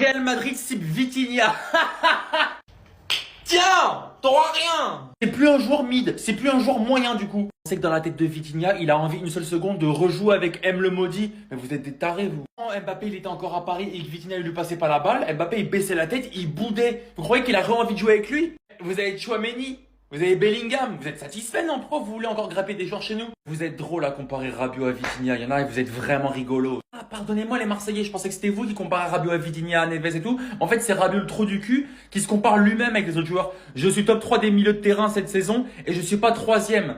Real Madrid cible Vitinha. Tiens, t'auras rien. C'est plus un joueur mid, c'est plus un joueur moyen du coup. C'est que dans la tête de Vitinha, il a envie une seule seconde de rejouer avec M le maudit. Mais vous êtes des tarés vous. Quand Mbappé il était encore à Paris et que Vitinha il lui passait pas la balle, Mbappé il baissait la tête, il boudait. Vous croyez qu'il a envie de jouer avec lui? Vous avez Tchouaméni, vous avez Bellingham, vous êtes satisfait non? Pourquoi vous voulez encore grapper des joueurs chez nous? Vous êtes drôle à comparer Rabiot à Vitinha, il y en a et vous êtes vraiment rigolo. Ah pardonnez-moi les Marseillais, je pensais que c'était vous qui comparez Rabiot à Vitinha, à Neves et tout. En fait c'est Rabiot le trou du cul qui se compare lui-même avec les autres joueurs. Je suis top 3 des milieux de terrain cette saison et je suis pas troisième.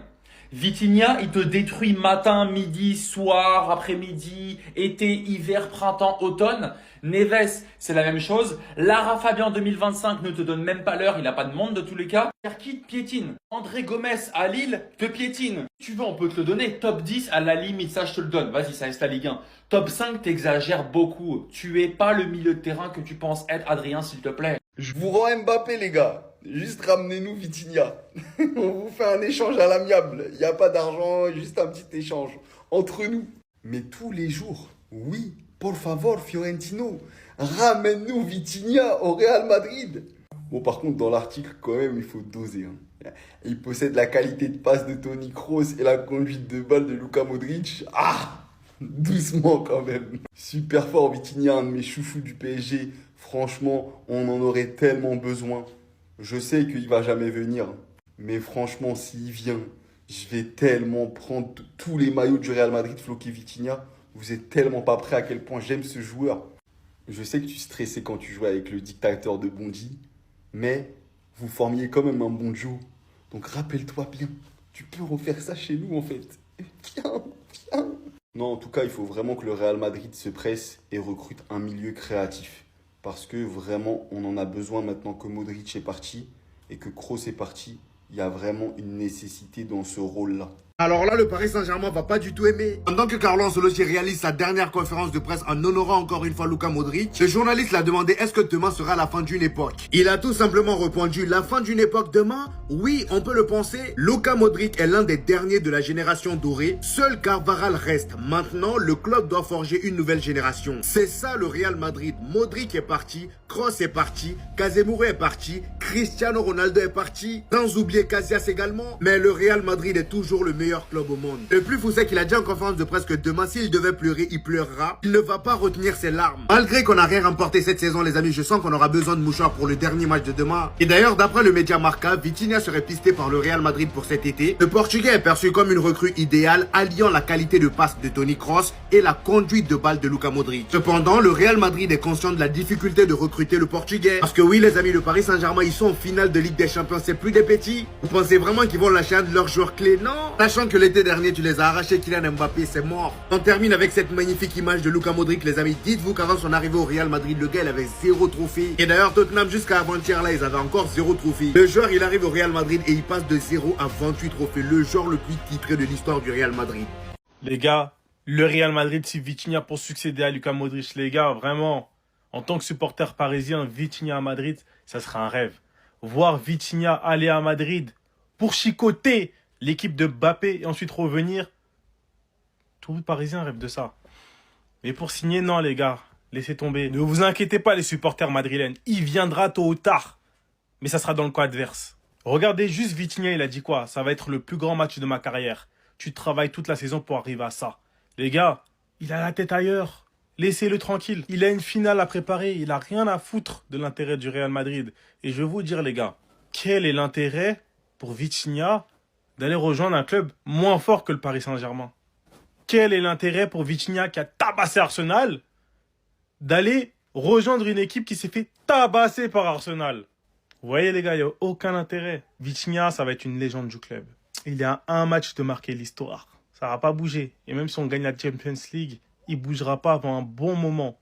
Vitinha, il te détruit matin, midi, soir, après-midi, été, hiver, printemps, automne. Neves, c'est la même chose. Lara Fabian 2025 ne te donne même pas l'heure, il n'a pas de monde de tous les cas. Cherki te piétine. André Gomez à Lille te piétine. Si tu veux, on peut te le donner. Top 10 à la limite, ça je te le donne. Vas-y, ça reste la Ligue 1. Top 5, t'exagères beaucoup. Tu es pas le milieu de terrain que tu penses être, Adrien, s'il te plaît. Je vous rends Mbappé, les gars. Juste ramenez-nous Vitinha. On vous fait un échange à l'amiable. Il n'y a pas d'argent, juste un petit échange entre nous. Mais tous les jours, oui, por favor, Fiorentino, ramène-nous Vitinha au Real Madrid. Bon, par contre, dans l'article, quand même, il faut doser. Il possède la qualité de passe de Toni Kroos et la conduite de balle de Luka Modric. Ah, doucement quand même. Super fort, Vitinha, un de mes chouchous du PSG. Franchement, on en aurait tellement besoin. Je sais qu'il va jamais venir, mais franchement, s'il vient, je vais tellement prendre tous les maillots du Real Madrid, floquer Vitinha. Vous êtes tellement pas prêts à quel point j'aime ce joueur. Je sais que tu stressais quand tu jouais avec le dictateur de Bondy, mais vous formiez quand même un bon duo. Donc rappelle-toi bien, tu peux refaire ça chez nous en fait. Viens, viens. Non, en tout cas, il faut vraiment que le Real Madrid se presse et recrute un milieu créatif. Parce que vraiment, on en a besoin maintenant que Modric est parti et que Kroos est parti. Il y a vraiment une nécessité dans ce rôle-là. Alors là, le Paris Saint-Germain va pas du tout aimer. Pendant que Carlo Ancelotti réalise sa dernière conférence de presse en honorant encore une fois Luka Modric, le journaliste l'a demandé est-ce que demain sera la fin d'une époque. Il a tout simplement répondu la fin d'une époque demain? Oui, on peut le penser. Luka Modric est l'un des derniers de la génération dorée. Seul Carvajal reste. Maintenant, le club doit forger une nouvelle génération. C'est ça le Real Madrid. Modric est parti, Kroos est parti, Casemiro est parti, Cristiano Ronaldo est parti, sans oublier Casillas également. Mais le Real Madrid est toujours le meilleur club au monde. Le plus fou c'est qu'il a dit en conférence de presse que demain s'il devait pleurer, il pleurera. Il ne va pas retenir ses larmes. Malgré qu'on n'a rien remporté cette saison les amis, je sens qu'on aura besoin de mouchoirs pour le dernier match de demain. Et d'ailleurs d'après le média Marca, Vitinha serait pisté par le Real Madrid pour cet été. Le Portugais est perçu comme une recrue idéale, alliant la qualité de passe de Toni Kroos et la conduite de balle de Luka Modric. Cependant, le Real Madrid est conscient de la difficulté de recruter le Portugais. Parce que oui les amis, le Paris Saint-Germain ils sont en finale de Ligue des Champions, c'est plus des petits. Vous pensez vraiment qu'ils vont lâcher un de leurs joueurs clés? Non. Sachant que l'été dernier tu les as arrachés, Kylian Mbappé, c'est mort. On termine avec cette magnifique image de Luka Modric les amis. Dites-vous qu'avant son arrivée au Real Madrid, le gars il avait 0 trophée. Et d'ailleurs Tottenham jusqu'à avant-hier là, ils avaient encore 0 trophée. Le joueur il arrive au Real Madrid et il passe de 0 à 28 trophées. Le joueur le plus titré de l'histoire du Real Madrid. Les gars, le Real Madrid, c'est Vitinha pour succéder à Luka Modric. Les gars, vraiment, en tant que supporter parisien, Vitinha à Madrid, ça serait un rêve. Voir Vitinha aller à Madrid pour chicoter l'équipe de Mbappé et ensuite revenir, tout Parisien rêve de ça. Mais pour signer, non les gars, laissez tomber. Ne vous inquiétez pas les supporters madrilènes, il viendra tôt ou tard. Mais ça sera dans le camp adverse. Regardez juste Vitinha, il a dit quoi? Ça va être le plus grand match de ma carrière. Tu travailles toute la saison pour arriver à ça. Les gars, il a la tête ailleurs. Laissez-le tranquille. Il a une finale à préparer. Il n'a rien à foutre de l'intérêt du Real Madrid. Et je vais vous dire, les gars, quel est l'intérêt pour Vitinha d'aller rejoindre un club moins fort que le Paris Saint-Germain? Quel est l'intérêt pour Vitinha qui a tabassé Arsenal d'aller rejoindre une équipe qui s'est fait tabasser par Arsenal? Vous voyez, les gars, il n'y a aucun intérêt. Vitinha, ça va être une légende du club. Il y a un match de marquer l'histoire. Ça va pas bouger. Et même si on gagne la Champions League, il bougera pas avant un bon moment.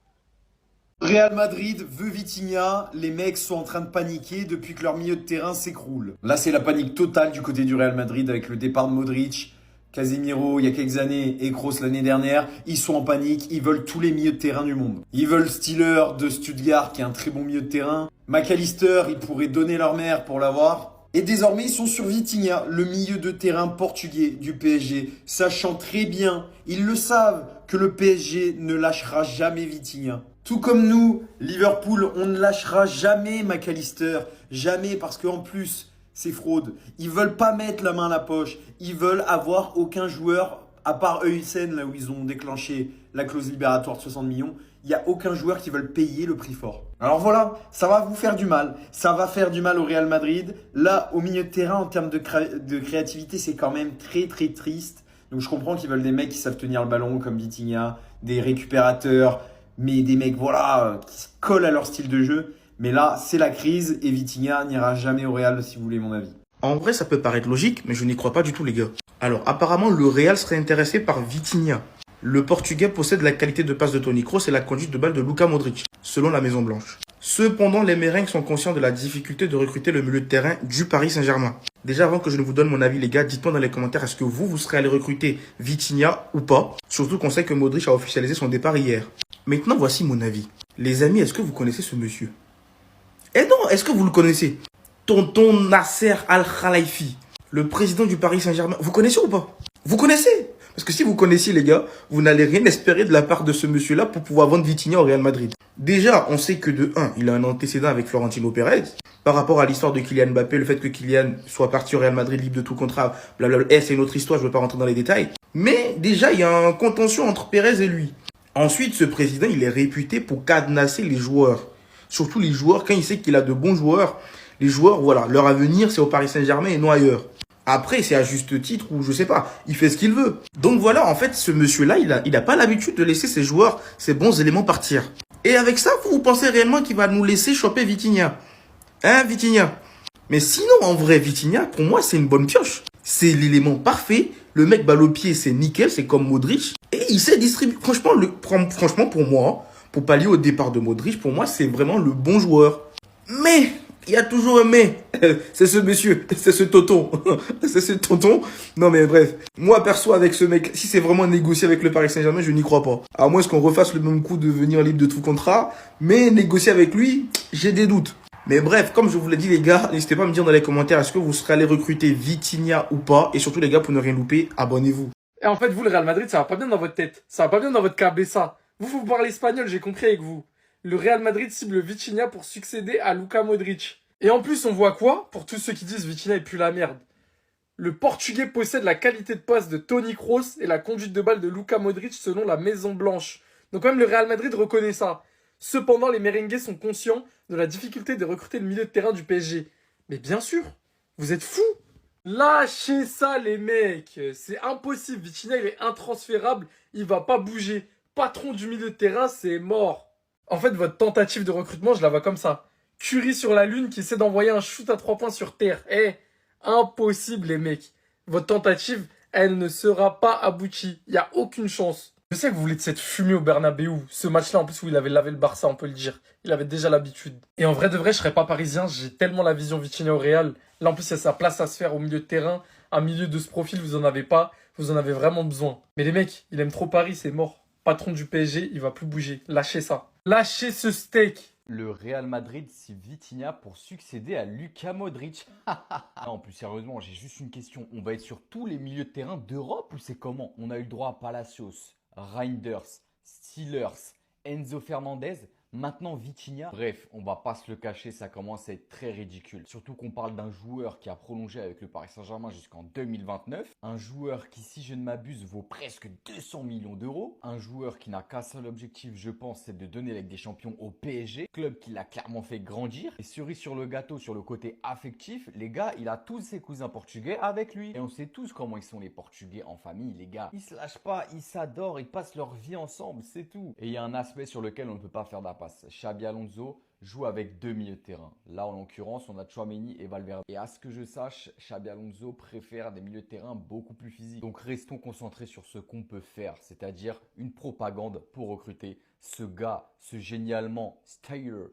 Real Madrid veut Vitinha, les mecs sont en train de paniquer depuis que leur milieu de terrain s'écroule. Là c'est la panique totale du côté du Real Madrid avec le départ de Modric, Casemiro il y a quelques années et Kroos l'année dernière. Ils sont en panique, ils veulent tous les milieux de terrain du monde. Ils veulent Stiller de Stuttgart qui est un très bon milieu de terrain. McAllister, ils pourraient donner leur mère pour l'avoir. Et désormais, ils sont sur Vitinha, le milieu de terrain portugais du PSG, sachant très bien, ils le savent, que le PSG ne lâchera jamais Vitinha. Tout Tout comme nous, Liverpool, on ne lâchera jamais McAllister. Jamais, parce qu'en plus, c'est fraude. Ils veulent pas mettre la main à la poche. Ils veulent avoir aucun joueur, à part Heusen, là où ils ont déclenché la clause libératoire de 60 millions. Il n'y a aucun joueur qui veut payer le prix fort. Alors voilà, ça va vous faire du mal. Ça va faire du mal au Real Madrid. Là, au milieu de terrain, en termes de créativité, c'est quand même très très triste. Donc je comprends qu'ils veulent des mecs qui savent tenir le ballon comme Vitinha, des récupérateurs, mais des mecs voilà qui se collent à leur style de jeu. Mais là, c'est la crise et Vitinha n'ira jamais au Real si vous voulez mon avis. En vrai, ça peut paraître logique, mais je n'y crois pas du tout, les gars. Alors, apparemment, le Real serait intéressé par Vitinha. Le Portugais possède la qualité de passe de Toni Kroos et la conduite de balle de Luka Modric, selon la Maison Blanche. Cependant, les Merengues sont conscients de la difficulté de recruter le milieu de terrain du Paris Saint-Germain. Déjà, avant que je ne vous donne mon avis, les gars, dites-moi dans les commentaires, est-ce que vous serez allé recruter Vitinha ou pas? Surtout qu'on sait que Modric a officialisé son départ hier. Maintenant, voici mon avis. Les amis, est-ce que vous connaissez ce monsieur? Eh non, est-ce que vous le connaissez? Tonton Nasser Al-Khelaifi, le président du Paris Saint-Germain. Vous connaissez ou pas? Vous connaissez? Parce que si vous connaissiez, les gars, vous n'allez rien espérer de la part de ce monsieur-là pour pouvoir vendre Vitinha au Real Madrid. Déjà, on sait que de 1, il a un antécédent avec Florentino Pérez. Par rapport à l'histoire de Kylian Mbappé, le fait que Kylian soit parti au Real Madrid libre de tout contrat, blablabla, c'est une autre histoire, je ne veux pas rentrer dans les détails. Mais déjà, il y a un contention entre Pérez et lui. Ensuite, ce président, il est réputé pour cadenasser les joueurs. Surtout les joueurs, quand il sait qu'il a de bons joueurs, les joueurs, voilà, leur avenir, c'est au Paris Saint-Germain et non ailleurs. Après, c'est à juste titre ou je sais pas, il fait ce qu'il veut. Donc voilà, en fait, ce monsieur-là, il a pas l'habitude de laisser ses joueurs, ses bons éléments partir. Et avec ça, vous pensez réellement qu'il va nous laisser choper Vitinha? Hein, Vitinha? Mais sinon, en vrai, Vitinha, pour moi, c'est une bonne pioche. C'est l'élément parfait. Le mec balle au pied, c'est nickel, c'est comme Modric. Et il sait distribuer. Franchement, pour moi, pour pallier au départ de Modric, pour moi, c'est vraiment le bon joueur. Mais il y a toujours un mais. C'est ce monsieur, c'est ce tonton. C'est ce tonton. Non mais bref. Moi perso avec ce mec, si c'est vraiment négocier avec le Paris Saint-Germain, je n'y crois pas. À moins qu'on refasse le même coup de venir libre de tout contrat. Mais négocier avec lui, j'ai des doutes. Mais bref, comme je vous l'ai dit les gars, n'hésitez pas à me dire dans les commentaires est-ce que vous serez allé recruter Vitinha ou pas. Et surtout les gars, pour ne rien louper, abonnez-vous. Et en fait, vous, le Real Madrid, ça va pas bien dans votre tête. Ça va pas bien dans votre cabeza. Vous parlez espagnol, j'ai compris avec vous. Le Real Madrid cible Vitinha pour succéder à Luka Modric. Et en plus, on voit quoi? Pour tous ceux qui disent Vitinha est plus la merde. Le Portugais possède la qualité de passe de Toni Kroos et la conduite de balle de Luka Modric selon la Maison Blanche. Donc même le Real Madrid reconnaît ça. Cependant, les merengues sont conscients de la difficulté de recruter le milieu de terrain du PSG. Mais bien sûr, vous êtes fous. Lâchez ça les mecs, c'est impossible. Vitinha il est intransférable, il va pas bouger. Patron du milieu de terrain, c'est mort. En fait, votre tentative de recrutement, je la vois comme ça. Curie sur la lune qui essaie d'envoyer un shoot à 3 points sur terre. Impossible les mecs. Votre tentative, elle ne sera pas aboutie. Il n'y a aucune chance. Je sais que vous voulez de cette fumée au Bernabeu. Ce match-là, en plus, où il avait lavé le Barça, on peut le dire. Il avait déjà l'habitude. Et en vrai de vrai, je serais pas parisien. J'ai tellement la vision Vitinha au Real. Là, en plus, il y a sa place à se faire au milieu de terrain. Un milieu de ce profil, vous en avez pas. Vous en avez vraiment besoin. Mais les mecs, il aime trop Paris, c'est mort. Patron du PSG, il va plus bouger. Lâchez ça. Lâchez ce steak. Le Real Madrid cible Vitinha pour succéder à Luka Modric. Non, plus sérieusement, j'ai juste une question. On va être sur tous les milieux de terrain d'Europe ou c'est comment? On a eu le droit à Palacios, Reinders, Steelers, Enzo Fernandez. Maintenant Vitinha. Bref, on va pas se le cacher, ça commence à être très ridicule. Surtout qu'on parle d'un joueur qui a prolongé avec le Paris Saint-Germain jusqu'en 2029. Un joueur qui, si je ne m'abuse, vaut presque 200 millions d'euros. Un joueur qui n'a qu'un seul objectif, je pense, c'est de donner la Ligue des Champions au PSG. Club qui l'a clairement fait grandir. Et cerise sur le gâteau, sur le côté affectif, les gars, il a tous ses cousins portugais avec lui. Et on sait tous comment ils sont les Portugais en famille, les gars. Ils se lâchent pas, ils s'adorent, ils passent leur vie ensemble, c'est tout. Et il y a un aspect sur lequel on ne peut pas faire d'impasse. Xabi Alonso joue avec deux milieux de terrain. Là, en l'occurrence, on a Tchouaméni et Valverde. Et à ce que je sache, Xabi Alonso préfère des milieux de terrain beaucoup plus physiques. Donc, restons concentrés sur ce qu'on peut faire, c'est-à-dire une propagande pour recruter ce gars, ce génialement Styler